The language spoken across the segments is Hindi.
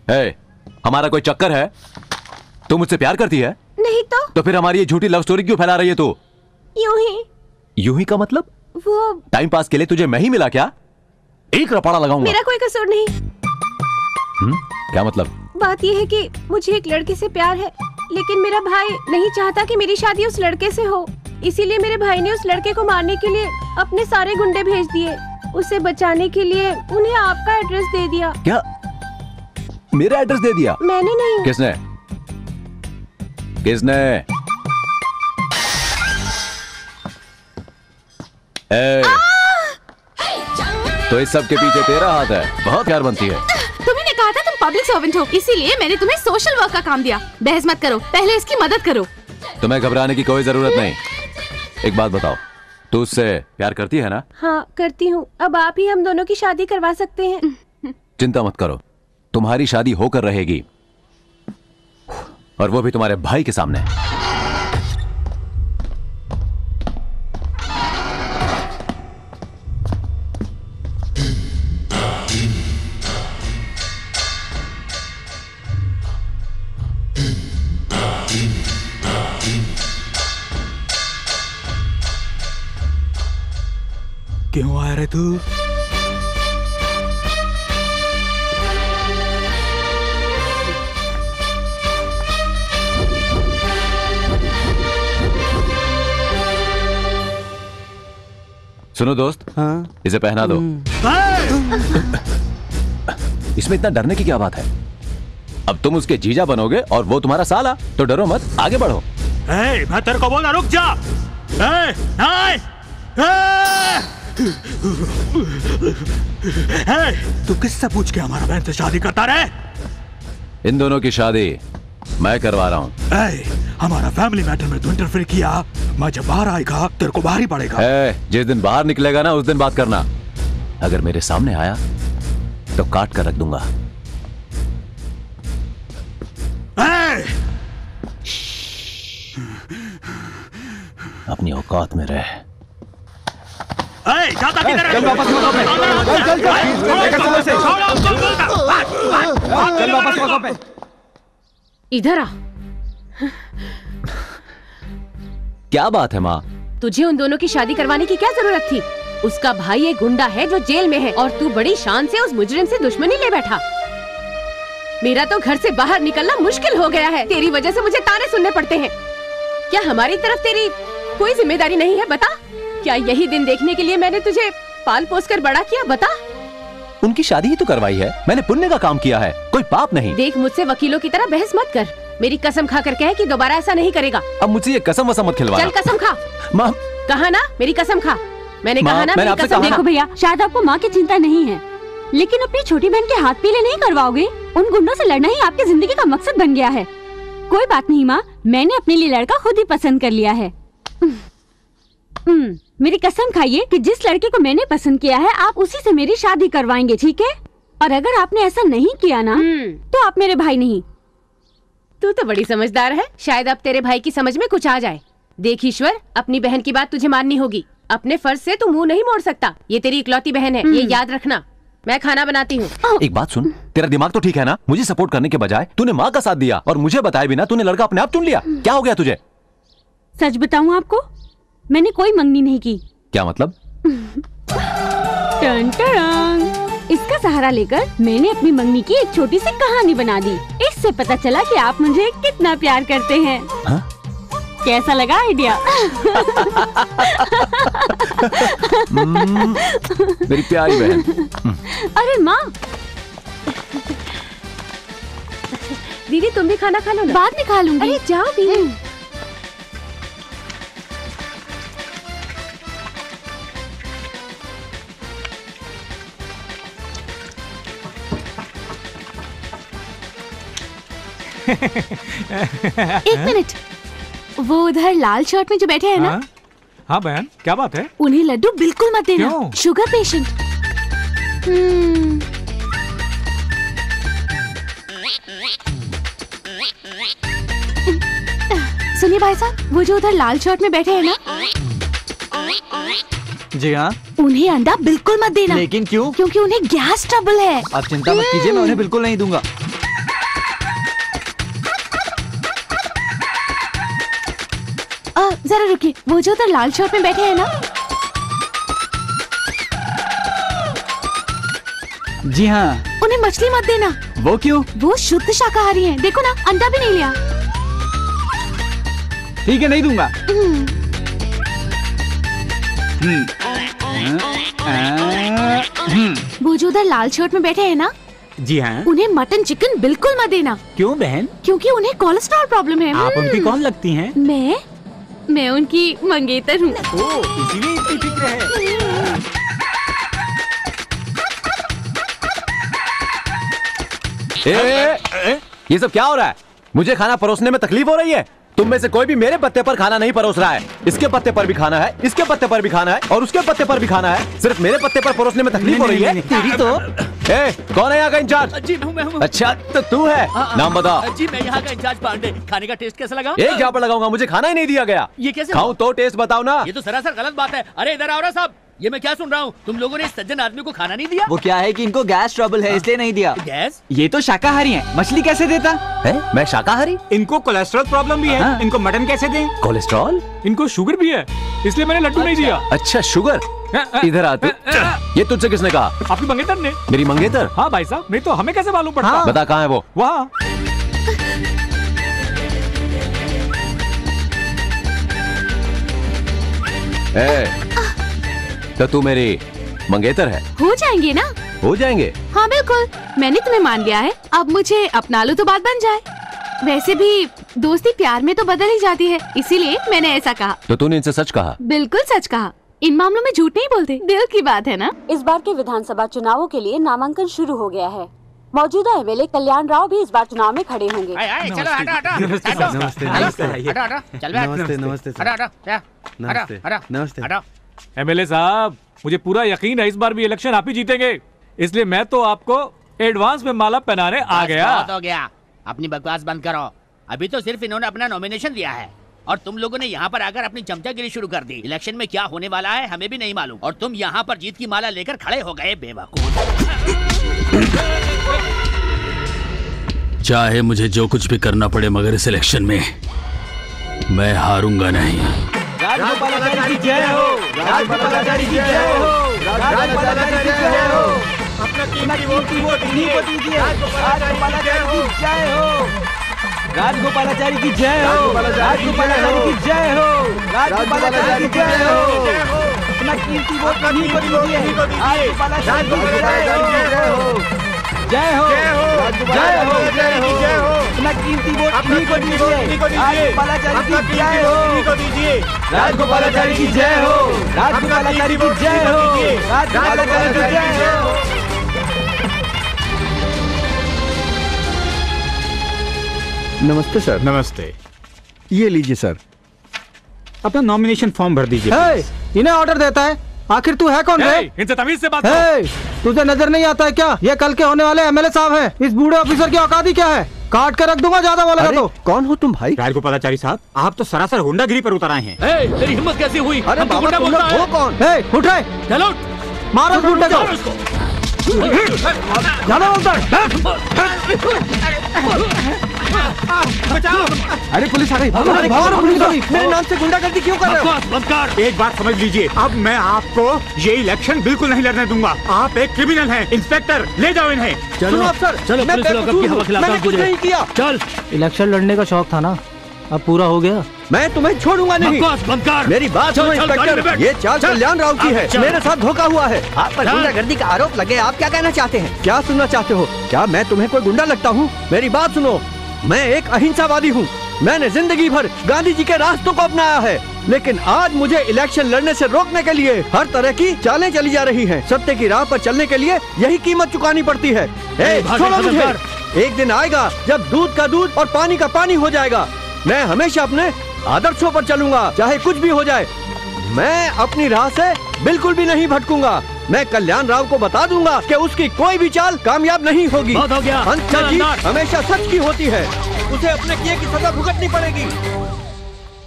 हमारा कोई चक्कर है? तुम मुझसे प्यार करती है? नहीं तो फिर हमारी ये झूठी लव स्टोरी क्यों फैला रही है तू? यूं ही। यूं ही का मतलब? वो टाइम पास के लिए तुझे मैं ही मिला क्या? एक रपाड़ा लगाऊंगा। मेरा कोई कसूर नहीं। क्या मतलब? बात यह है कि मुझे एक लड़के से प्यार है, लेकिन मेरा भाई नहीं चाहता कि मेरी शादी उस लड़के से हो। इसीलिए मेरे भाई ने उस लड़के को मारने के लिए अपने सारे गुंडे भेज दिए। उसे बचाने के लिए उन्हें आपका एड्रेस दे दिया। क्या? मेरा एड्रेस दे दिया? मैंने नहीं। किसने? तो इस सब के पीछे तेरा हाथ है। बहुत प्यार बनती है। तुम्हें कहा था तुम पब्लिक सर्वेंट हो, इसीलिए मैंने तुम्हें सोशल वर्क का काम दिया। बहस मत करो, पहले इसकी मदद करो। तुम्हें घबराने की कोई जरूरत नहीं। एक बात बताओ, तू उससे प्यार करती है ना? हाँ करती हूँ। अब आप ही हम दोनों की शादी करवा सकते हैं। चिंता मत करो, तुम्हारी शादी होकर रहेगी, और वो भी तुम्हारे भाई के सामने। क्यों आया रे तू? सुनो दोस्त, हाँ? इसे पहना दो। इसमें इतना डरने की क्या बात है? अब तुम उसके जीजा बनोगे और वो तुम्हारा साला, तो डरो मत, आगे बढ़ो। मैं तेरे को बोला रुक जा। तू किससे पूछ के हमारा बहन से शादी करता रहे? इन दोनों की शादी मैं करवा रहा हूँ। हमारा फैमिली मैटर में तू इंटरफेयर किया, मैं जब बाहर आएगा तेरे को बाहर ही पड़ेगा। जिस दिन बाहर निकलेगा ना, उस दिन बात करना। अगर मेरे सामने आया तो काट कर रख दूंगा। अपनी औकात में रह। जाता किधर है? इधर आ। क्या बात है माँ? तुझे उन दोनों की शादी करवाने की क्या जरूरत थी? उसका भाई एक गुंडा है जो जेल में है, और तू बड़ी शान से उस मुजरिम से दुश्मनी ले बैठा। मेरा तो घर से बाहर निकलना मुश्किल हो गया है। तेरी वजह से मुझे ताने सुनने पड़ते हैं। क्या हमारी तरफ तेरी कोई जिम्मेदारी नहीं है? बता, क्या यही दिन देखने के लिए मैंने तुझे पाल पोस कर बड़ा किया? बता। उनकी शादी ही तो करवाई है, मैंने पुण्य का काम किया है, कोई पाप नहीं। देख, मुझसे वकीलों की तरह बहस मत कर। मेरी कसम खा कर कह कि दोबारा ऐसा नहीं करेगा। अब मुझसे ये कसम वसम मत खिलवाना। चल कसम खा। माँ, कहा ना मेरी कसम खा। मैंने कहा ना मेरी कसम। देखो भैया, शायद आपको माँ की चिंता नहीं है, लेकिन अपनी छोटी बहन के हाथ पीले नहीं करवाओगे। उन गुंडों से लड़ना ही आपकी जिंदगी का मकसद बन गया है। कोई बात नहीं माँ, मैंने अपने लिए लड़का खुद ही पसंद कर लिया है। मेरी कसम खाइए कि जिस लड़के को मैंने पसंद किया है, आप उसी से मेरी शादी करवाएंगे, ठीक है? और अगर आपने ऐसा नहीं किया ना, तो आप मेरे भाई नहीं। तू तो बड़ी समझदार है। शायद अब तेरे भाई की समझ में कुछ आ जाए। देख ईश्वर, अपनी बहन की बात तुझे माननी होगी। अपने फर्ज से तू मुंह नहीं मोड़ सकता। ये तेरी इकलौती बहन है, ये याद रखना। मैं खाना बनाती हूँ। एक बात सुन, तेरा दिमाग तो ठीक है ना? मुझे सपोर्ट करने के बजाय तूने माँ का साथ दिया, और मुझे बताए बिना तूने लड़का अपने आप चुन लिया। क्या हो गया तुझे? सच बताऊँ आपको, मैंने कोई मंगनी नहीं की। क्या मतलब? टन टन। इसका सहारा लेकर मैंने अपनी मंगनी की एक छोटी सी कहानी बना दी। इससे पता चला कि आप मुझे कितना प्यार करते हैं। हा? कैसा लगा आइडिया? मेरी प्यारी बहन। अरे माँ। दीदी तुम भी खाना खा लो ना। बाद में खा लूंगी। अरे जाओ दीदी। एक मिनट, वो उधर लाल शर्ट में जो बैठे हैं ना? हाँ बहन, क्या बात है? उन्हें लड्डू बिल्कुल मत देना। क्यों? Sugar patient. सुनिए भाई साहब, वो जो उधर लाल शर्ट में बैठे हैं ना? जी हाँ। उन्हें अंडा बिल्कुल मत देना। लेकिन क्यों? क्योंकि उन्हें गैस ट्रबल है। आप चिंता मत कीजिए, मैं उन्हें बिल्कुल नहीं दूंगा। जरा रुकिए, वो जो उधर लाल शर्ट में बैठे हैं ना? जी हाँ। उन्हें मछली मत देना। वो क्यों? वो शुद्ध शाकाहारी हैं। देखो ना, अंडा भी नहीं लिया। ठीक है, नहीं दूंगा। वो जो उधर लाल शर्ट में बैठे हैं ना? जी हाँ। उन्हें मटन चिकन बिल्कुल मत देना। क्यों बहन? क्योंकि उन्हें कोलेस्ट्रॉल प्रॉब्लम है। आप उनकी कौन लगती हैं? मैं उनकी मंगेतर हूँ। इसीलिए इतनी फिक्र है। ये सब क्या हो रहा है? मुझे खाना परोसने में तकलीफ हो रही है? तुम में से कोई भी मेरे पत्ते पर खाना नहीं परोस रहा है। इसके पत्ते पर भी खाना है, इसके पत्ते पर भी खाना है और उसके पत्ते पर भी खाना है। सिर्फ मेरे पत्ते पर परोसने में तकलीफ हो रही है? तेरी तो। कौन है यहाँ का इंचार्ज? जी मैं हूँ। अच्छा तो तू है? नाम बता। जी मैं यहाँ का इंचार्ज पांडे। खाने का टेस्ट कैसा लगा? एक झापड़ लगाऊंगा, मुझे खाना ही नहीं दिया गया। ये कैसे? खाऊं तो टेस्ट बताओ ना। ये तो सरासर गलत बात है। अरे इधर आओ ना साहब, ये मैं क्या सुन रहा हूँ? तुम लोगों ने इस सज्जन आदमी को खाना नहीं दिया? वो क्या है कि इनको गैस ट्रबल है, इसलिए नहीं दिया। गैस? ये तो शाकाहारी हैं, मछली कैसे देता है? मैं शाकाहारी? इनको कोलेस्ट्रॉल प्रॉब्लम भी है। इनको मटन कैसे दें? कोलेस्ट्रॉल? इनको शुगर भी है, इसलिए मैंने लड्डू नहीं दिया। अच्छा शुगर? इधर आ तू। ये तुझसे किसने कहा? आपकी मंगेतर ने। मेरी मंगेतर? हाँ भाई साहब, नहीं तो हमें कैसे मालूम पड़ता? हाँ। बता कहाँ है वो? वहाँ। तो तू मेरी मंगेतर है? हो जाएंगे ना? हो जाएंगे। हाँ बिल्कुल, मैंने तुम्हें मान लिया है। अब मुझे अपना लो तो बात बन जाए। वैसे भी दोस्ती प्यार में तो बदल ही जाती है, इसीलिए मैंने ऐसा कहा। तो तूने इनसे सच कहा? बिल्कुल सच कहा। इन मामलों में झूठ नहीं बोलते, दिल की बात है ना। इस बार के विधानसभा चुनावों के लिए नामांकन शुरू हो गया है। मौजूदा एमएलए कल्याण राव भी इस बार चुनाव में खड़े होंगे। चलो हटा। एमएलए साहब, मुझे पूरा यकीन है इस बार भी इलेक्शन आप ही जीतेंगे, इसलिए मैं तो आपको एडवांस में माला पहनाने आ गया। बहुत हो गया, अपनी बकवास बंद करो। अभी तो सिर्फ इन्होंने अपना नॉमिनेशन दिया है और तुम लोगों ने यहाँ पर आकर अपनी चमचागिरी शुरू कर दी। इलेक्शन में क्या होने वाला है हमें भी नहीं मालूम और तुम यहाँ पर जीत की माला लेकर खड़े हो गए, बेवकूफ। चाहे मुझे जो कुछ भी करना पड़े, मगर इस इलेक्शन में मैं हारूंगा नहीं। राजगोपालाचारी की जय हो। राजगोपालाचारी की जय हो। राजगोपालाचारी की जय हो। अपना कीमती वोट इन्हीं को दीजिए। राजगोपालाचारी की जय हो। राजगोपालाचारी की जय हो। राजगोपालाचारी की जय हो। राजगोपालाचारी की जय हो। अपना कीमती वोट इन्हीं को दीजिए। राजगोपालाचारी की जय हो। जय हो। जय हो। जय हो। अपना कीमती वोट इन्हीं को दीजिए। राजगोपालाचारी की जय हो। राजगोपालाचारी की जय हो। राजगोपालाचारी की जय हो। राजगोपालाचारी की जय हो। नमस्ते सर। नमस्ते। ये लीजिए सर। अपना नॉमिनेशन फॉर्म भर दीजिए। इन्हें ऑर्डर देता है, आखिर तू है कौन रे? इनसे तमीज से बात करो। तुझे नजर नहीं आता है क्या? ये कल के होने वाले एमएलए साहब हैं। इस बूढ़े ऑफिसर की औकात ही क्या है? काट कर रख दूंगा ज्यादा बोलेगा तो। कौन हो तुम भाई? राजगोपालाचारी साहब, आप तो सरासर गुंडागिरी पर उतर आए हैं। तेरी हिम्मत कैसी हुई? अरे बाबा तुम लोग हो कौन? उठ रहे, चलो मारो गुंडे को। ज्यादा बोलता है। अरे पुलिस आ गई। भागो पुलिस आ गई। मेरे नाम से गुंडागर्दी क्यों कर रहे हो? एक बात समझ लीजिए, अब मैं आपको ये इलेक्शन बिल्कुल नहीं लड़ने दूंगा। आप एक क्रिमिनल हैं। इंस्पेक्टर ले जाओ इन्हें। चलो अफसर, चलो पुलिस लोग आपकी हवा खिलाफ मैंने कुछ नहीं किया। चल। इलेक्शन लड़ने का शौक था ना, अब पूरा हो गया। मैं तुम्हें छोड़ूंगा नहीं। मेरी बात सुनो इंस्पेक्टर, ये चाल कल्याण राव की है। मेरे साथ धोखा हुआ है। आप पर गुंडागर्दी का आरोप लगे। आप क्या कहना चाहते हैं? क्या सुनना चाहते हो? क्या मैं तुम्हें कोई गुंडा लगता हूँ? मेरी बात सुनो, मैं एक अहिंसावादी हूँ। मैंने जिंदगी भर गांधी जी के रास्तों को अपनाया है, लेकिन आज मुझे इलेक्शन लड़ने से रोकने के लिए हर तरह की चालें चली जा रही हैं। सत्य की राह पर चलने के लिए यही कीमत चुकानी पड़ती है। छोड़ो मुझे। एक दिन आएगा जब दूध का दूध और पानी का पानी हो जाएगा। मैं हमेशा अपने आदर्शों पर चलूंगा, चाहे कुछ भी हो जाए। मैं अपनी राह से बिल्कुल भी नहीं भटकूंगा। मैं कल्याण राव को बता दूंगा कि उसकी कोई भी चाल कामयाब नहीं होगी। बहुत हो गया। जीत हमेशा सच की होती है। उसे अपने किए की सजा भुगतनी पड़ेगी।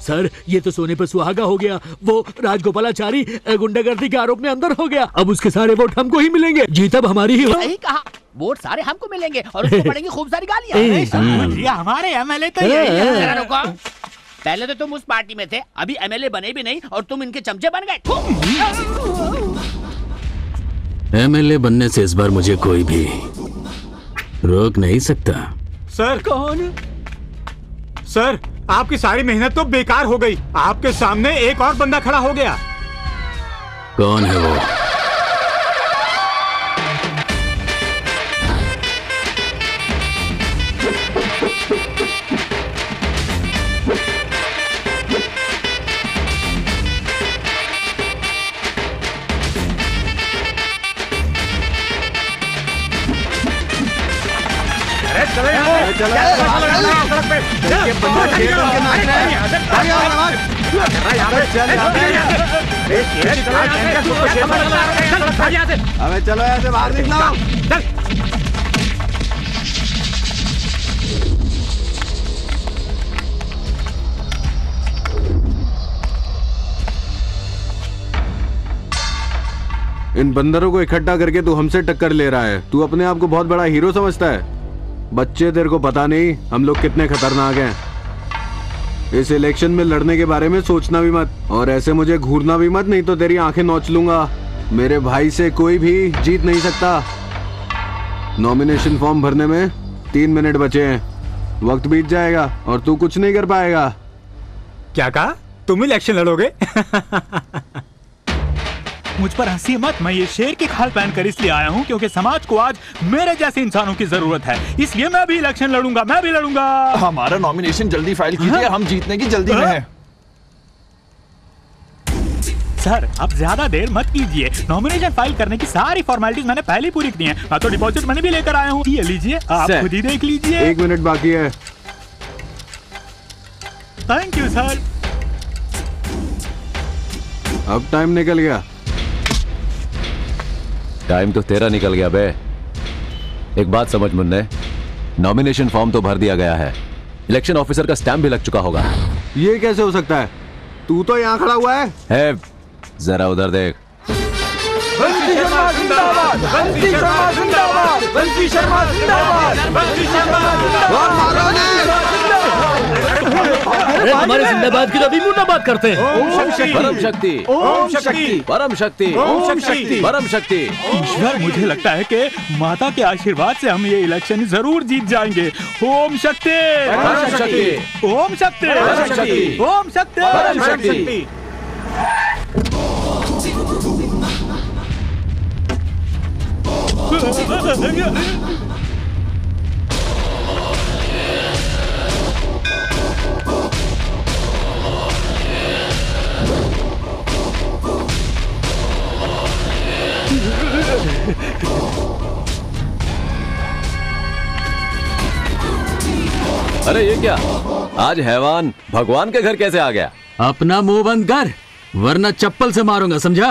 सर, ये तो सोने पर सुहागा हो गया। वो राजगोपालाचारी गुंडागर्दी के आरोप में अंदर हो गया। अब उसके सारे वोट हमको ही मिलेंगे। जीत अब हमारी ही। सही कहा, वोट सारे हमको मिलेंगे और उसको पड़ेंगे खूब सारी गालियां। हमारे एमएलए तो पहले तो तुम उस पार्टी में थे, अभी एमएलए बने भी नहीं और तुम इनके चमचे बन गए। एमएलए बनने से इस बार मुझे कोई भी रोक नहीं सकता। सर कौन? सर आपकी सारी मेहनत तो बेकार हो गई। आपके सामने एक और बंदा खड़ा हो गया। कौन है वो? अबे चलो ऐसे बाहर निकलो। इन बंदरों को इकट्ठा करके तू हमसे टक्कर ले रहा है। तू अपने आप को बहुत बड़ा हीरो समझता है। बच्चे तेरे को पता नहीं हम लोग कितने खतरनाक हैं। इस इलेक्शन में लड़ने के बारे में सोचना भी मत, और ऐसे मुझे घूरना भी मत, नहीं तो तेरी आंखें नोच लूंगा। मेरे भाई से कोई भी जीत नहीं सकता। नॉमिनेशन फॉर्म भरने में 3 मिनट बचे हैं। वक्त बीत जाएगा और तू कुछ नहीं कर पाएगा। क्या कहा? तुम इलेक्शन लड़ोगे? मुझ पर हंसी मत। मैं ये शेर की खाल पहनकर इसलिए आया हूँ क्योंकि समाज को आज मेरे जैसे इंसानों की जरूरत है। इसलिए मैं भी इलेक्शन लड़ूंगा। मैं भी लड़ूंगा। हमारा नॉमिनेशन जल्दी फाइल कीजिए। हम जीतने की जल्दी में हैं। सर अब ज्यादा देर मत कीजिए। नॉमिनेशन फाइल करने की सारी फॉर्मेलिटीज मैंने पहले पूरी की है। मैं तो डिपॉजिट मनी भी लेकर आया हूँ। ये लीजिए, आप खुद ही देख लीजिए। 1 मिनट बाकी है। Thank you sir. अब टाइम निकल गया। टाइम तो तेरा निकल गया बे। एक बात समझ मुन्ने, नॉमिनेशन फॉर्म तो भर दिया गया है, इलेक्शन ऑफिसर का स्टैम्प भी लग चुका होगा। ये कैसे हो सकता है? तू तो यहाँ खड़ा हुआ है। जरा उधर देख। बंसी शर्मा जिंदाबाद, बंसी शर्मा जिंदाबाद, बंसी शर्मा जिंदाबाद, बंसी शर्मा जिंदाबाद। हमारे जिंदाबाद की अभी मुर्दाबाद करते हैं। ओम शक्ति, परम शक्ति, ओम शक्ति, परम शक्ति, ओम शक्ति, परम शक्ति। ईश्वर, मुझे लगता है कि माता के आशीर्वाद से हम ये इलेक्शन जरूर जीत जाएंगे। ओम शक्ति, परम शक्ति, ओम शक्ति, परम शक्ति, ओम शक्ति, परम शक्ति। अरे ये क्या? आज हैवान भगवान के घर कैसे आ गया? अपना मुंह बंद कर, वरना चप्पल से मारूंगा, समझा?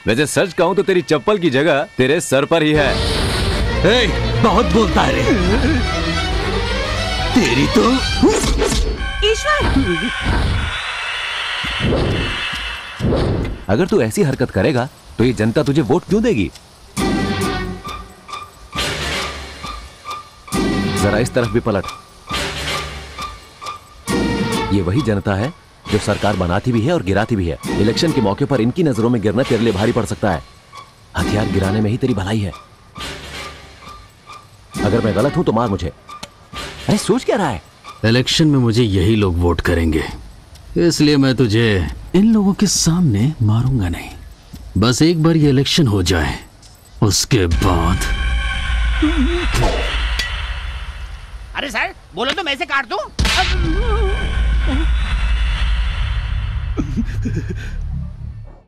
वैसे सच कहूं तो तेरी चप्पल की जगह तेरे सर पर ही है। बहुत बोलता है रे। तेरी तो ईश्वर, अगर तू ऐसी हरकत करेगा तो ये जनता तुझे वोट क्यों देगी? जरा इस तरफ भी पलट। ये वही जनता है जो सरकार बनाती भी है और गिराती भी है। इलेक्शन के मौके पर इनकी नजरों में गिरना तेरे लिए भारी पड़ सकता है। हथियार गिराने में ही तेरी भलाई है। अगर मैं गलत हूं तो मार मुझे। अरे सोच क्या रहा है? इलेक्शन में मुझे यही लोग वोट करेंगे, इसलिए मैं तुझे इन लोगों के सामने मारूंगा नहीं। बस एक बार ये इलेक्शन हो जाए, उसके बाद। अरे सर, बोलो तो मैं इसे काट दूं।